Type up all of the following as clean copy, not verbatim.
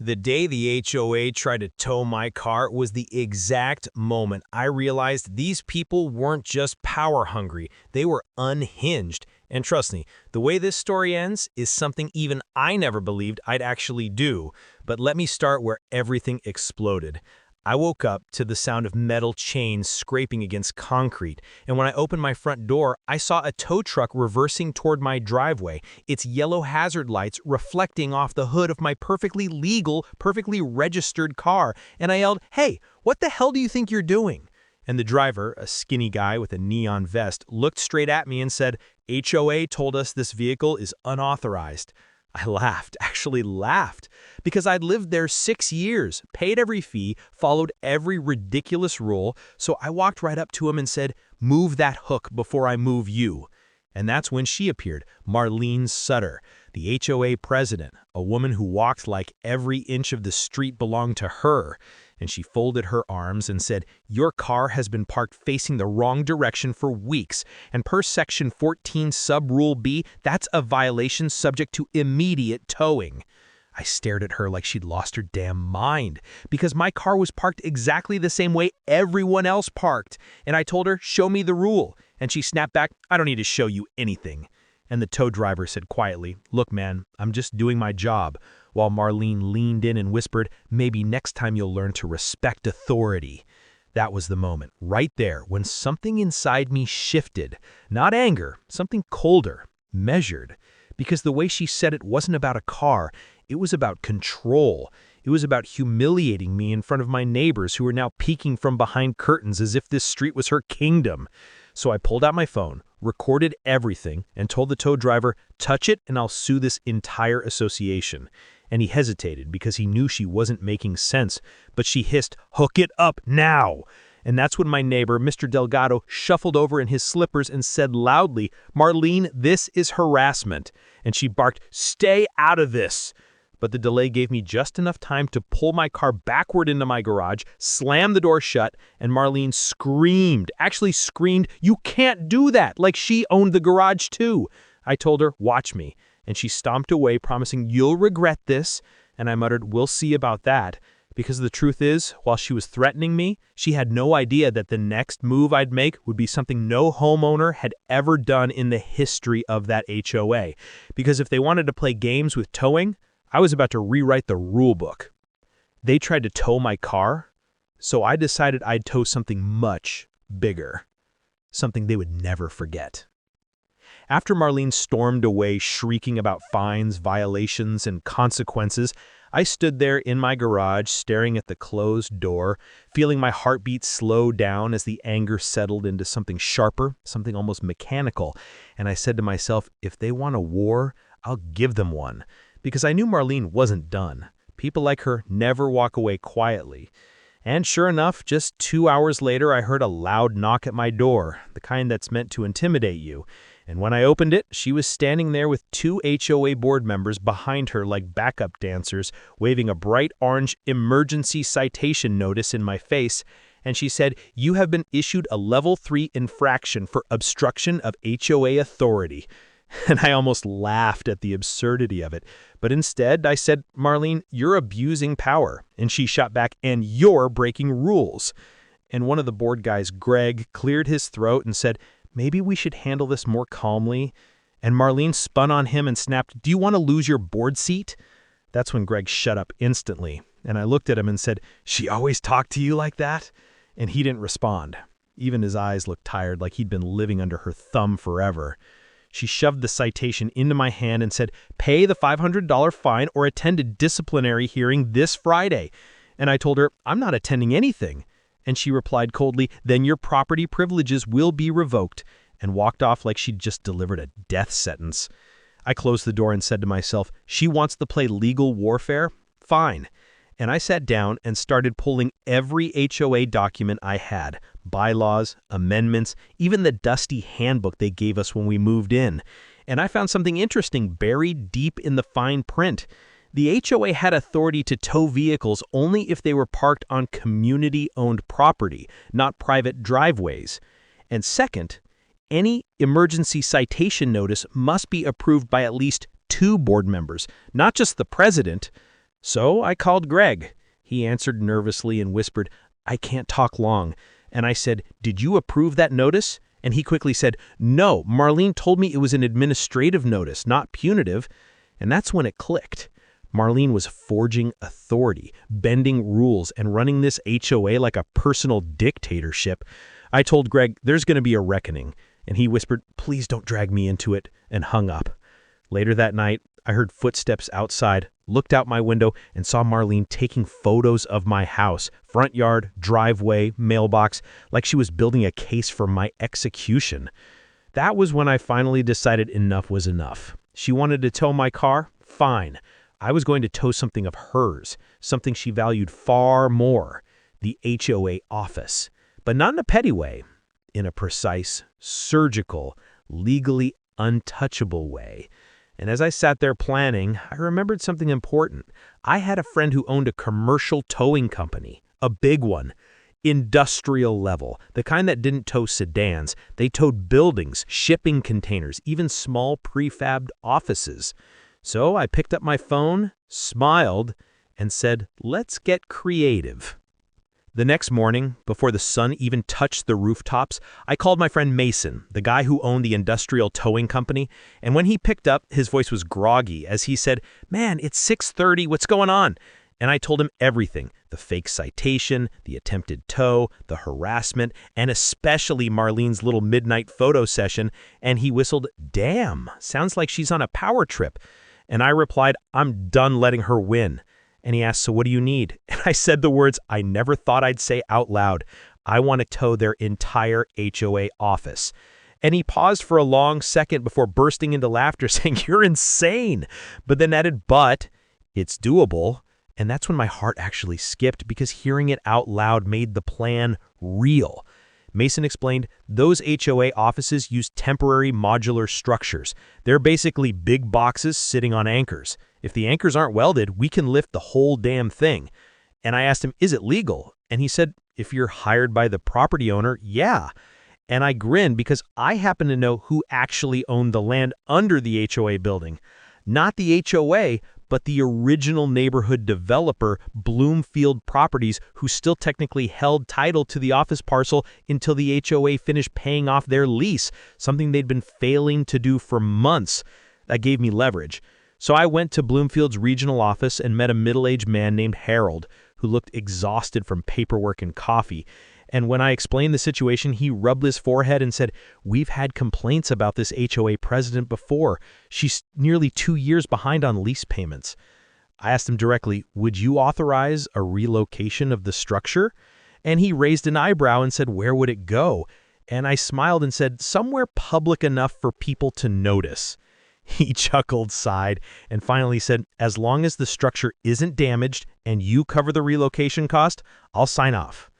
The day the HOA tried to tow my car was the exact moment I realized these people weren't just power-hungry, they were unhinged. And trust me, the way this story ends is something even I never believed I'd actually do. But let me start where everything exploded. I woke up to the sound of metal chains scraping against concrete, and when I opened my front door, I saw a tow truck reversing toward my driveway, its yellow hazard lights reflecting off the hood of my perfectly legal, perfectly registered car, and I yelled, "Hey, what the hell do you think you're doing?" And the driver, a skinny guy with a neon vest, looked straight at me and said, "HOA told us this vehicle is unauthorized." I laughed, actually laughed, because I'd lived there 6 years, paid every fee, followed every ridiculous rule, so I walked right up to him and said, "Move that hook before I move you." And that's when she appeared, Marlene Sutter, the HOA president, a woman who walked like every inch of the street belonged to her. And she folded her arms and said, "Your car has been parked facing the wrong direction for weeks, and per Section 14 Sub-Rule B, that's a violation subject to immediate towing." I stared at her like she'd lost her damn mind, because my car was parked exactly the same way everyone else parked, and I told her, "Show me the rule," and she snapped back, "I don't need to show you anything." And the tow driver said quietly, "Look, man, I'm just doing my job," while Marlene leaned in and whispered, "Maybe next time you'll learn to respect authority." That was the moment, right there, when something inside me shifted. Not anger, something colder, measured. Because the way she said it wasn't about a car, it was about control. It was about humiliating me in front of my neighbors who were now peeking from behind curtains as if this street was her kingdom. So I pulled out my phone, recorded everything, and told the tow driver, "Touch it and I'll sue this entire association." And he hesitated because he knew she wasn't making sense, but she hissed, "Hook it up now!" And that's when my neighbor, Mr. Delgado, shuffled over in his slippers and said loudly, "Marlene, this is harassment." And she barked, "Stay out of this." But the delay gave me just enough time to pull my car backward into my garage, slam the door shut, and Marlene screamed, actually screamed, "You can't do that," like she owned the garage too. I told her, "Watch me," and she stomped away, promising, "You'll regret this," and I muttered, "We'll see about that," because the truth is, while she was threatening me, she had no idea that the next move I'd make would be something no homeowner had ever done in the history of that HOA, because if they wanted to play games with towing, I was about to rewrite the rule book. They tried to tow my car, so I decided I'd tow something much bigger, something they would never forget. After Marlene stormed away shrieking about fines, violations, and consequences, I stood there in my garage staring at the closed door, feeling my heartbeat slow down as the anger settled into something sharper, something almost mechanical, and I said to myself, if they want a war, I'll give them one. Because I knew Marlene wasn't done. People like her never walk away quietly. And sure enough, just 2 hours later, I heard a loud knock at my door, the kind that's meant to intimidate you. And when I opened it, she was standing there with 2 HOA board members behind her like backup dancers, waving a bright orange emergency citation notice in my face. And she said, "You have been issued a level 3 infraction for obstruction of HOA authority." And I almost laughed at the absurdity of it. But instead, I said, "Marlene, you're abusing power." And she shot back, "And you're breaking rules." And one of the board guys, Greg, cleared his throat and said, "Maybe we should handle this more calmly." And Marlene spun on him and snapped, "Do you want to lose your board seat?" That's when Greg shut up instantly. And I looked at him and said, "She always talked to you like that?" And he didn't respond. Even his eyes looked tired, like he'd been living under her thumb forever. She shoved the citation into my hand and said, "Pay the $500 fine or attend a disciplinary hearing this Friday." And I told her, "I'm not attending anything." And she replied coldly, "Then your property privileges will be revoked," and walked off like she'd just delivered a death sentence. I closed the door and said to myself, she wants to play legal warfare? Fine. And I sat down and started pulling every HOA document I had, bylaws, amendments, even the dusty handbook they gave us when we moved in. And I found something interesting buried deep in the fine print. The HOA had authority to tow vehicles only if they were parked on community-owned property, not private driveways. And second, any emergency citation notice must be approved by at least 2 board members, not just the president. So I called Greg. He answered nervously and whispered, "I can't talk long." And I said, "Did you approve that notice?" And he quickly said, "No, Marlene told me it was an administrative notice, not punitive." And that's when it clicked. Marlene was forging authority, bending rules, and running this HOA like a personal dictatorship. I told Greg, "There's going to be a reckoning." And he whispered, "Please don't drag me into it," and hung up. Later that night, I heard footsteps outside, looked out my window, and saw Marlene taking photos of my house, front yard, driveway, mailbox, like she was building a case for my execution. That was when I finally decided enough was enough. She wanted to tow my car? Fine. I was going to tow something of hers, something she valued far more, the HOA office. But not in a petty way, in a precise, surgical, legally untouchable way. And as I sat there planning, I remembered something important. I had a friend who owned a commercial towing company, a big one, industrial level, the kind that didn't tow sedans. They towed buildings, shipping containers, even small prefabbed offices. So I picked up my phone, smiled, and said, "Let's get creative." The next morning, before the sun even touched the rooftops, I called my friend Mason, the guy who owned the industrial towing company, and when he picked up, his voice was groggy as he said, "Man, it's 6:30, what's going on?" And I told him everything, the fake citation, the attempted tow, the harassment, and especially Marlene's little midnight photo session, and he whistled, "Damn, sounds like she's on a power trip." And I replied, "I'm done letting her win." And he asked, "So what do you need?" And I said the words I never thought I'd say out loud. "I want to tow their entire HOA office." And he paused for a long second before bursting into laughter, saying, "You're insane." But then added, "But it's doable." And that's when my heart actually skipped, because hearing it out loud made the plan real. Mason explained, those HOA offices use temporary modular structures. They're basically big boxes sitting on anchors. If the anchors aren't welded, we can lift the whole damn thing. And I asked him, "Is it legal?" And he said, "If you're hired by the property owner, yeah." And I grinned because I happen to know who actually owned the land under the HOA building. Not the HOA, but the original neighborhood developer, Bloomfield Properties, who still technically held title to the office parcel until the HOA finished paying off their lease, something they'd been failing to do for months. That gave me leverage. So I went to Bloomfield's regional office and met a middle-aged man named Harold, who looked exhausted from paperwork and coffee. And when I explained the situation, he rubbed his forehead and said, "We've had complaints about this HOA president before. She's nearly 2 years behind on lease payments." I asked him directly, "Would you authorize a relocation of the structure?" And he raised an eyebrow and said, "Where would it go?" And I smiled and said, "Somewhere public enough for people to notice." He chuckled, sighed, and finally said, "As long as the structure isn't damaged and you cover the relocation cost, I'll sign off."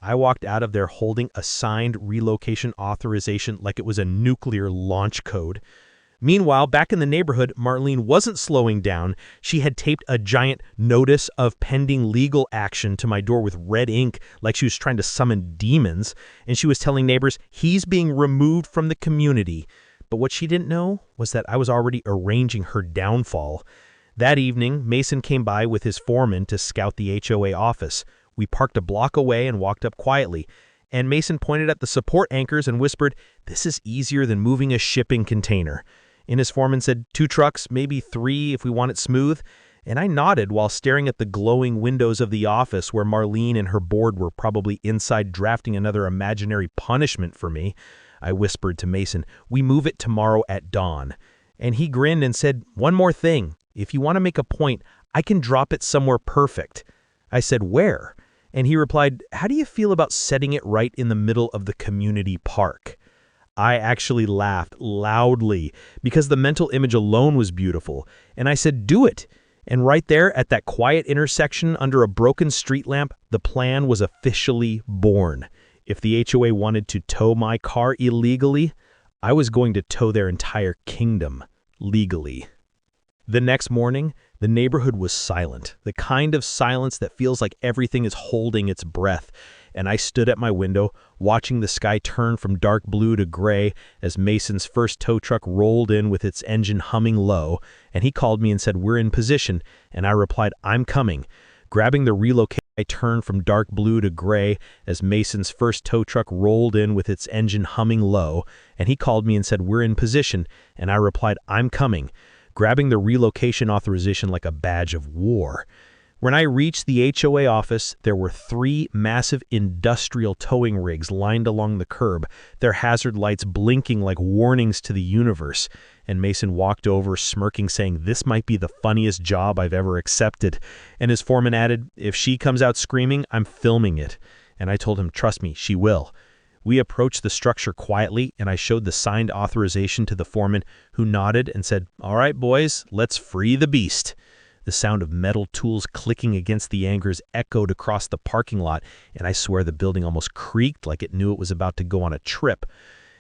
I walked out of there holding a signed relocation authorization like it was a nuclear launch code. Meanwhile, back in the neighborhood, Marlene wasn't slowing down. She had taped a giant notice of pending legal action to my door with red ink, like she was trying to summon demons, and she was telling neighbors he's being removed from the community. But what she didn't know was that I was already arranging her downfall. That evening, Mason came by with his foreman to scout the HOA office. We parked a block away and walked up quietly, and Mason pointed at the support anchors and whispered, "This is easier than moving a shipping container." And his foreman said, 2 trucks, maybe 3 if we want it smooth. And I nodded while staring at the glowing windows of the office where Marlene and her board were probably inside drafting another imaginary punishment for me. I whispered to Mason, "We move it tomorrow at dawn." And he grinned and said, "One more thing. If you want to make a point, I can drop it somewhere perfect." I said, "Where?" And he replied, "How do you feel about setting it right in the middle of the community park?" I actually laughed loudly because the mental image alone was beautiful. And I said, "Do it." And right there at that quiet intersection under a broken street lamp, the plan was officially born. If the HOA wanted to tow my car illegally, I was going to tow their entire kingdom legally. The next morning, the neighborhood was silent, the kind of silence that feels like everything is holding its breath. and I stood at my window, watching the sky turn from dark blue to gray as Mason's first tow truck rolled in with its engine humming low, and he called me and said, "We're in position," and I replied, "I'm coming." Grabbing the relocation, I turned from dark blue to gray as Mason's first tow truck rolled in with its engine humming low, and he called me and said, "We're in position," and I replied, "I'm coming," grabbing the relocation authorization like a badge of war. When I reached the HOA office, there were 3 massive industrial towing rigs lined along the curb, their hazard lights blinking like warnings to the universe. And Mason walked over, smirking, saying, "This might be the funniest job I've ever accepted." And his foreman added, "If she comes out screaming, I'm filming it." And I told him, "Trust me, she will." We approached the structure quietly, and I showed the signed authorization to the foreman, who nodded and said, "All right, boys, let's free the beast." The sound of metal tools clicking against the anchors echoed across the parking lot, and I swear the building almost creaked like it knew it was about to go on a trip.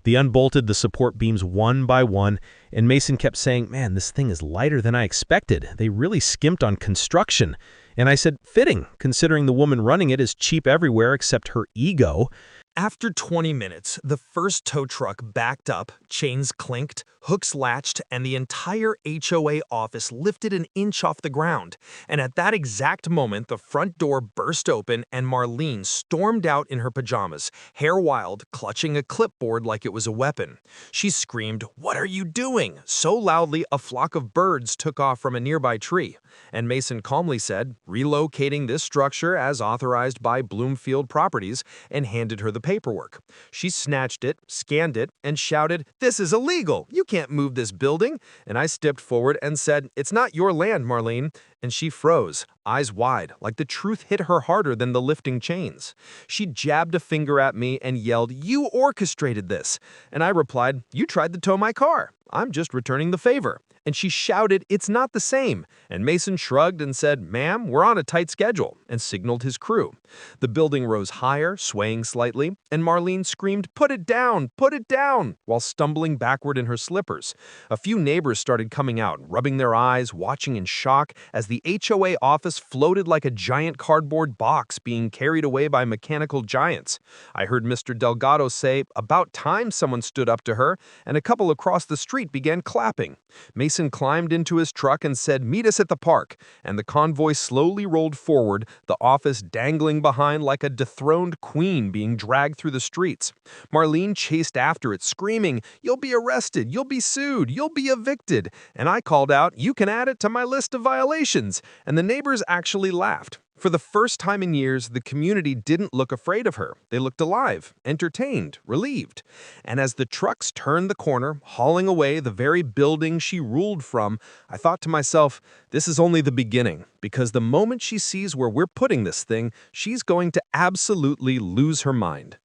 They unbolted the support beams one by one, and Mason kept saying, "Man, this thing is lighter than I expected. They really skimped on construction." And I said, "Fitting, considering the woman running it is cheap everywhere except her ego." After 20 minutes, the first tow truck backed up, chains clinked, hooks latched, and the entire HOA office lifted an inch off the ground. And at that exact moment, the front door burst open and Marlene stormed out in her pajamas, hair wild, clutching a clipboard like it was a weapon. She screamed, "What are you doing?" so loudly a flock of birds took off from a nearby tree. And Mason calmly said, "Relocating this structure as authorized by Bloomfield Properties," and handed her the paperwork. She snatched it, scanned it, and shouted, "This is illegal! You can't move this building!" And I stepped forward and said, "It's not your land, Marlene." And she froze, eyes wide, like the truth hit her harder than the lifting chains. She jabbed a finger at me and yelled, "You orchestrated this!" And I replied, "You tried to tow my car. I'm just returning the favor." And she shouted, "It's not the same." And Mason shrugged and said, "Ma'am, we're on a tight schedule," and signaled his crew. The building rose higher, swaying slightly, and Marlene screamed, "Put it down! Put it down!" while stumbling backward in her slippers. A few neighbors started coming out, rubbing their eyes, watching in shock as the HOA office floated like a giant cardboard box being carried away by mechanical giants. I heard Mr. Delgado say, "About time someone stood up to her," and a couple across the street began clapping. Mason climbed into his truck and said, "Meet us at the park," and the convoy slowly rolled forward, the office dangling behind like a dethroned queen being dragged through the streets. Marlene chased after it, screaming, "You'll be arrested, you'll be sued, you'll be evicted," and I called out, "You can add it to my list of violations," and the neighbors actually laughed. For the first time in years, the community didn't look afraid of her. They looked alive, entertained, relieved. And as the trucks turned the corner, hauling away the very building she ruled from, I thought to myself, this is only the beginning, because the moment she sees where we're putting this thing, she's going to absolutely lose her mind.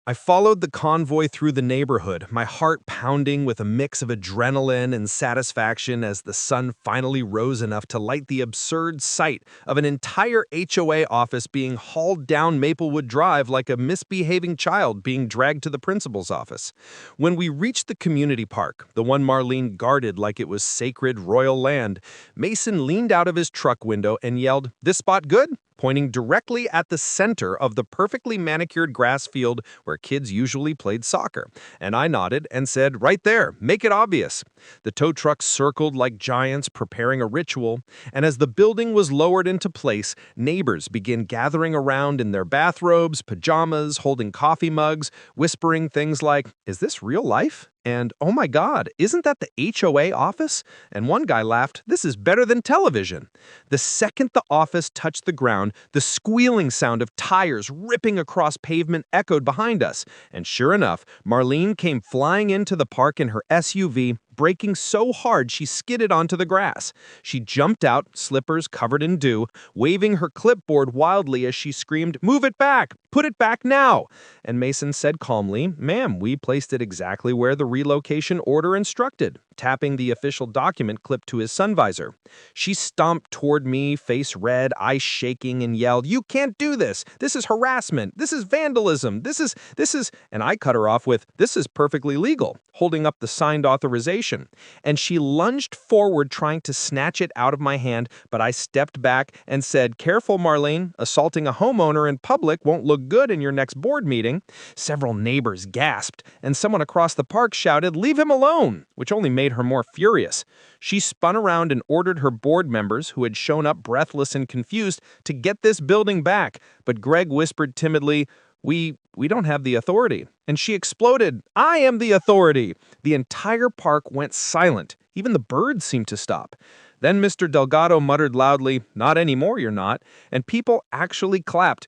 I followed the convoy through the neighborhood, my heart pounding with a mix of adrenaline and satisfaction as the sun finally rose enough to light the absurd sight of an entire HOA office being hauled down Maplewood Drive like a misbehaving child being dragged to the principal's office. When we reached the community park, the one Marlene guarded like it was sacred royal land, Mason leaned out of his truck window and yelled, "This spot good?" pointing directly at the center of the perfectly manicured grass field where kids usually played soccer. And I nodded and said, "Right there, make it obvious." The tow trucks circled like giants preparing a ritual, and as the building was lowered into place, neighbors began gathering around in their bathrobes, pajamas, holding coffee mugs, whispering things like, "Is this real life?" And, "Oh my God, isn't that the HOA office?" And one guy laughed, "This is better than television." The second the office touched the ground, the squealing sound of tires ripping across pavement echoed behind us. And sure enough, Marlene came flying into the park in her SUV, braking so hard she skidded onto the grass. She jumped out, slippers covered in dew, waving her clipboard wildly as she screamed, "Move it back! Put it back now!" And Mason said calmly, "Ma'am, we placed it exactly where the relocation order instructed. tapping the official document clipped to his sun visor. She stomped toward me, face red, eyes shaking, and yelled, "You can't do this! This is harassment! This is vandalism! This is... And I cut her off with, "This is perfectly legal," holding up the signed authorization. And she lunged forward trying to snatch it out of my hand, but I stepped back and said, "Careful, Marlene. Assaulting a homeowner in public won't look good in your next board meeting." Several neighbors gasped, and someone across the park shouted, "Leave him alone," which only made her more furious. She spun around and ordered her board members, who had shown up breathless and confused, to get this building back. But Greg whispered timidly, We don't have the authority." And she exploded, "I am the authority." The entire park went silent. Even the birds seemed to stop. Then Mr. Delgado muttered loudly, "Not anymore, you're not." And people actually clapped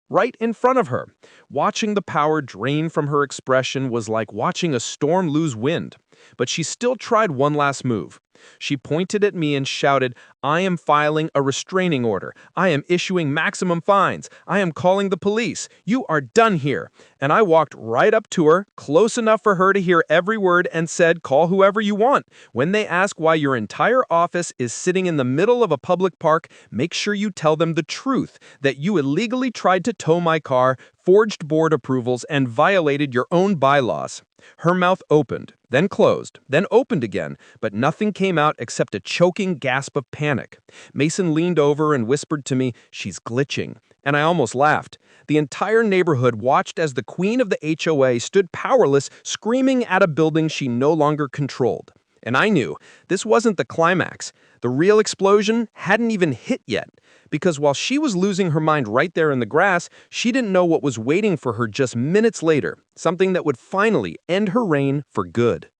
right in front of her. Watching the power drain from her expression was like watching a storm lose wind. But she still tried one last move. She pointed at me and shouted, "I am filing a restraining order. I am issuing maximum fines. I am calling the police. You are done here." And I walked right up to her, close enough for her to hear every word, and said, "Call whoever you want. When they ask why your entire office is sitting in the middle of a public park, make sure you tell them the truth, that you illegally tried to tow my car, forged board approvals, and violated your own bylaws." Her mouth opened, then closed, then opened again, but nothing came out except a choking gasp of panic. Mason leaned over and whispered to me, "She's glitching." And I almost laughed. The entire neighborhood watched as the queen of the HOA stood powerless, screaming at a building she no longer controlled. And I knew this wasn't the climax. The real explosion hadn't even hit yet. Because while she was losing her mind right there in the grass, she didn't know what was waiting for her just minutes later, something that would finally end her reign for good.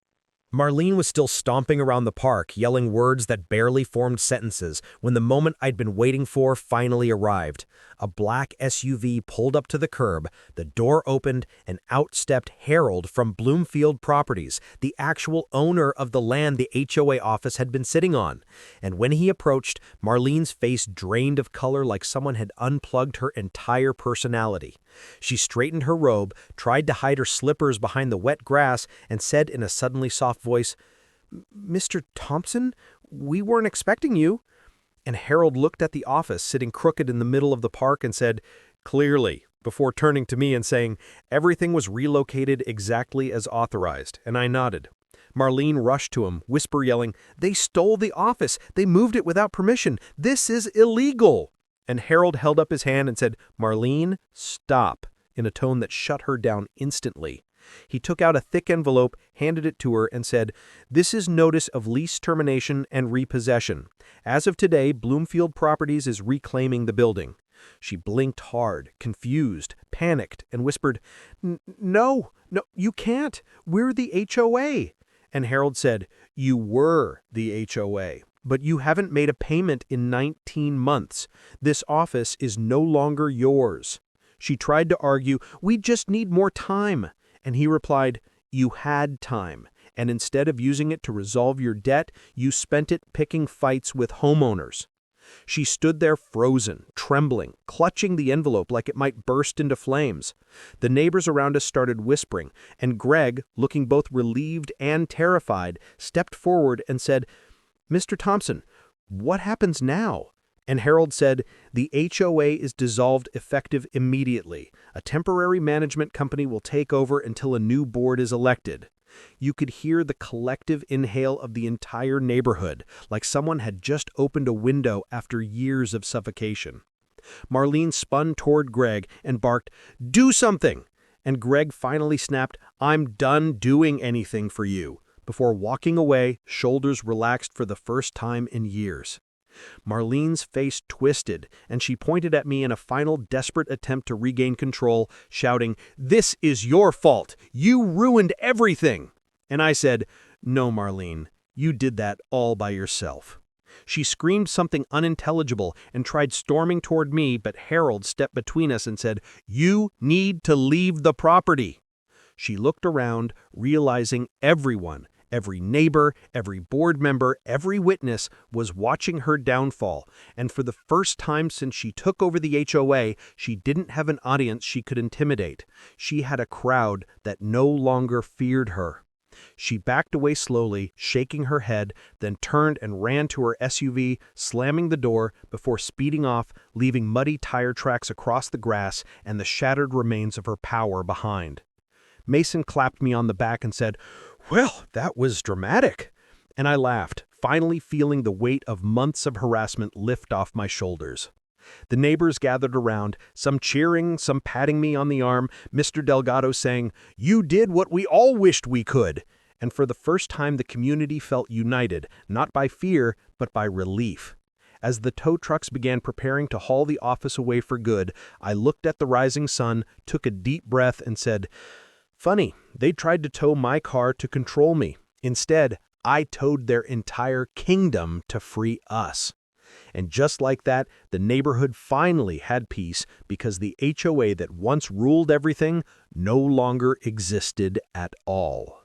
Marlene was still stomping around the park, yelling words that barely formed sentences, when the moment I'd been waiting for finally arrived. A black SUV pulled up to the curb, the door opened, and out stepped Harold from Bloomfield Properties, the actual owner of the land the HOA office had been sitting on. And when he approached, Marlene's face drained of color like someone had unplugged her entire personality. She straightened her robe, tried to hide her slippers behind the wet grass, and said in a suddenly soft voice, "Mr. Thompson, we weren't expecting you." And Harold looked at the office sitting crooked in the middle of the park and said, "Clearly," before turning to me and saying, "Everything was relocated exactly as authorized," and I nodded. Marlene rushed to him, whisper yelling, "They stole the office! They moved it without permission! This is illegal!" And Harold held up his hand and said, "Marlene, stop," in a tone that shut her down instantly. He took out a thick envelope, handed it to her, and said, "This is notice of lease termination and repossession. As of today, Bloomfield Properties is reclaiming the building." She blinked hard, confused, panicked, and whispered, No, you can't. We're the HOA." And Harold said, "You were the HOA. But you haven't made a payment in 19 months. This office is no longer yours." She tried to argue, "We just need more time." And he replied, "You had time, and instead of using it to resolve your debt, you spent it picking fights with homeowners." She stood there frozen, trembling, clutching the envelope like it might burst into flames. The neighbors around us started whispering, and Greg, looking both relieved and terrified, stepped forward and said, "Mr. Thompson, what happens now?" And Harold said, "The HOA is dissolved effective immediately. A temporary management company will take over until a new board is elected." You could hear the collective inhale of the entire neighborhood, like someone had just opened a window after years of suffocation. Marlene spun toward Greg and barked, "Do something!" And Greg finally snapped, "I'm done doing anything for you," before walking away, shoulders relaxed for the first time in years. Marlene's face twisted, and she pointed at me in a final desperate attempt to regain control, shouting, "This is your fault! You ruined everything!" And I said, "No, Marlene, you did that all by yourself." She screamed something unintelligible and tried storming toward me, but Harold stepped between us and said, "You need to leave the property." She looked around, realizing everyone, every neighbor, every board member, every witness was watching her downfall, and for the first time since she took over the HOA, she didn't have an audience she could intimidate. She had a crowd that no longer feared her. She backed away slowly, shaking her head, then turned and ran to her SUV, slamming the door before speeding off, leaving muddy tire tracks across the grass and the shattered remains of her power behind. Mason clapped me on the back and said, "Well, that was dramatic." And I laughed, finally feeling the weight of months of harassment lift off my shoulders. The neighbors gathered around, some cheering, some patting me on the arm, Mr. Delgado saying, "You did what we all wished we could." And for the first time the community felt united, not by fear, but by relief. As the tow trucks began preparing to haul the office away for good, I looked at the rising sun, took a deep breath, and said, "Funny, they tried to tow my car to control me. Instead, I towed their entire kingdom to free us." And just like that, the neighborhood finally had peace because the HOA that once ruled everything no longer existed at all.